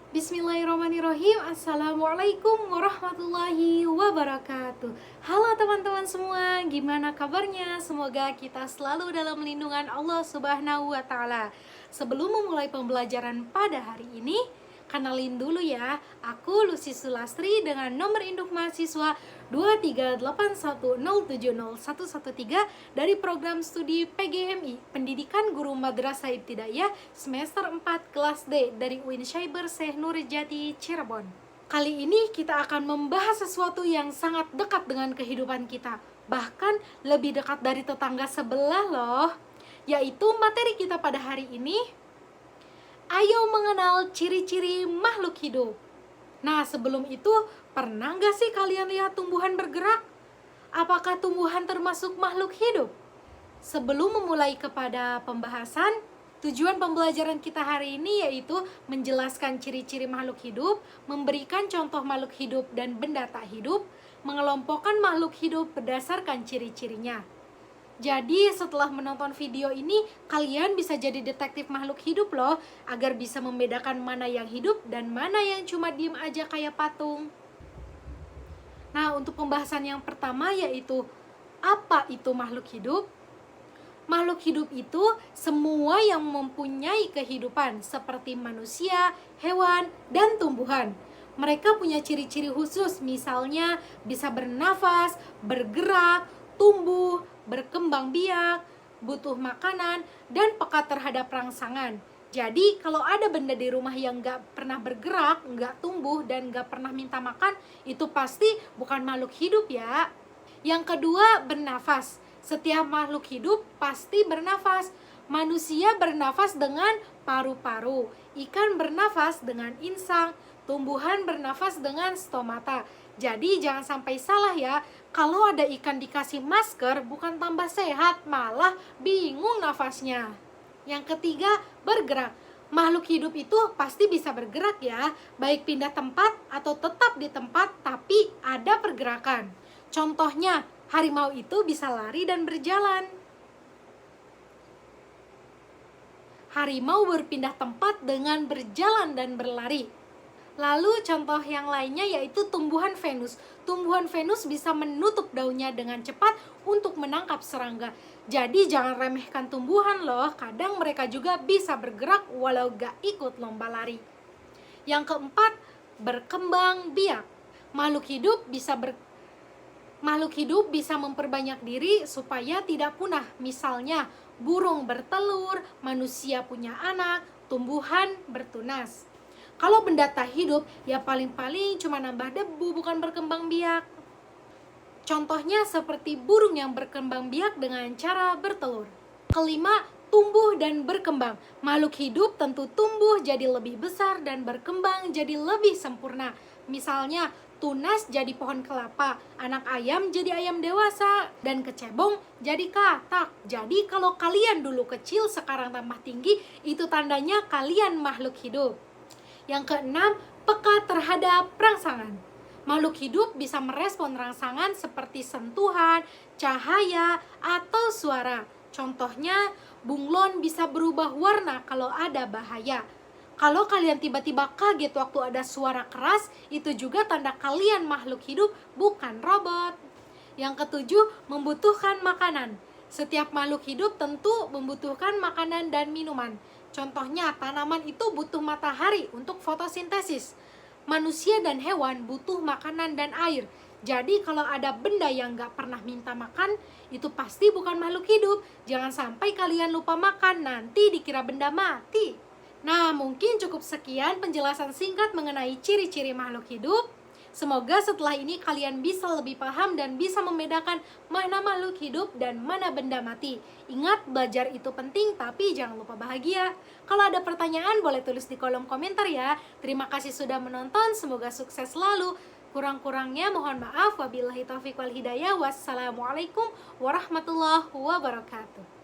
Bismillahirrahmanirrahim. Assalamualaikum warahmatullahi wabarakatuh. Halo teman-teman semua, gimana kabarnya? Semoga kita selalu dalam lindungan Allah Subhanahu wa Ta'ala. Sebelum memulai pembelajaran pada hari ini, kenalin dulu ya, aku Lucy Sulastri dengan nomor induk mahasiswa 23810701113 dari program studi PGMI Pendidikan Guru Madrasah Ibtidaiyah semester 4 kelas D dari UIN Syaiber Syekh Nurjati Cirebon. Kali ini kita akan membahas sesuatu yang sangat dekat dengan kehidupan kita, bahkan lebih dekat dari tetangga sebelah loh, yaitu materi kita pada hari ini. Ayo mengenal ciri-ciri makhluk hidup. Nah, sebelum itu, pernah nggak sih kalian lihat tumbuhan bergerak? Apakah tumbuhan termasuk makhluk hidup? Sebelum memulai kepada pembahasan, tujuan pembelajaran kita hari ini yaitu menjelaskan ciri-ciri makhluk hidup, memberikan contoh makhluk hidup dan benda tak hidup, mengelompokkan makhluk hidup berdasarkan ciri-cirinya. Jadi setelah menonton video ini, kalian bisa jadi detektif makhluk hidup loh, agar bisa membedakan mana yang hidup dan mana yang cuma diem aja kayak patung. Nah, untuk pembahasan yang pertama yaitu, apa itu makhluk hidup? Makhluk hidup itu semua yang mempunyai kehidupan seperti manusia, hewan, dan tumbuhan. Mereka punya ciri-ciri khusus, misalnya bisa bernafas, bergerak, tumbuh, berkembang biak, butuh makanan, dan peka terhadap rangsangan. Jadi kalau ada benda di rumah yang gak pernah bergerak, gak tumbuh, dan gak pernah minta makan, itu pasti bukan makhluk hidup ya. Yang kedua, bernafas. Setiap makhluk hidup pasti bernafas. Manusia bernafas dengan paru-paru, ikan bernafas dengan insang, tumbuhan bernafas dengan stomata. Jadi jangan sampai salah ya, kalau ada ikan dikasih masker bukan tambah sehat, malah bingung nafasnya. Yang ketiga, bergerak. Makhluk hidup itu pasti bisa bergerak ya, baik pindah tempat atau tetap di tempat tapi ada pergerakan. Contohnya, harimau itu bisa lari dan berjalan. Harimau berpindah tempat dengan berjalan dan berlari. Lalu contoh yang lainnya yaitu tumbuhan Venus. Tumbuhan Venus bisa menutup daunnya dengan cepat untuk menangkap serangga. Jadi jangan remehkan tumbuhan loh, kadang mereka juga bisa bergerak walau gak ikut lomba lari. Yang keempat, berkembang biak. Makhluk hidup bisa memperbanyak diri supaya tidak punah. Misalnya, burung bertelur, manusia punya anak, tumbuhan bertunas. Kalau benda tak hidup, ya paling-paling cuma nambah debu, bukan berkembang biak. Contohnya seperti burung yang berkembang biak dengan cara bertelur. Kelima, tumbuh dan berkembang. Makhluk hidup tentu tumbuh jadi lebih besar dan berkembang jadi lebih sempurna. Misalnya, tunas jadi pohon kelapa, anak ayam jadi ayam dewasa, dan kecebong jadi katak. Jadi kalau kalian dulu kecil sekarang tambah tinggi, itu tandanya kalian makhluk hidup. Yang keenam, peka terhadap rangsangan. Makhluk hidup bisa merespon rangsangan seperti sentuhan, cahaya, atau suara. Contohnya, bunglon bisa berubah warna kalau ada bahaya. Kalau kalian tiba-tiba kaget waktu ada suara keras, itu juga tanda kalian makhluk hidup, bukan robot. Yang ketujuh, membutuhkan makanan. Setiap makhluk hidup tentu membutuhkan makanan dan minuman. Contohnya, tanaman itu butuh matahari untuk fotosintesis. Manusia dan hewan butuh makanan dan air. Jadi kalau ada benda yang gak pernah minta makan, itu pasti bukan makhluk hidup. Jangan sampai kalian lupa makan, nanti dikira benda mati. Nah, mungkin cukup sekian penjelasan singkat mengenai ciri-ciri makhluk hidup. Semoga setelah ini kalian bisa lebih paham dan bisa membedakan mana makhluk hidup dan mana benda mati. Ingat, belajar itu penting tapi jangan lupa bahagia. Kalau ada pertanyaan boleh tulis di kolom komentar ya. Terima kasih sudah menonton, semoga sukses selalu. Kurang-kurangnya mohon maaf. Wabillahi taufiq wal hidayah. Wassalamualaikum warahmatullahi wabarakatuh.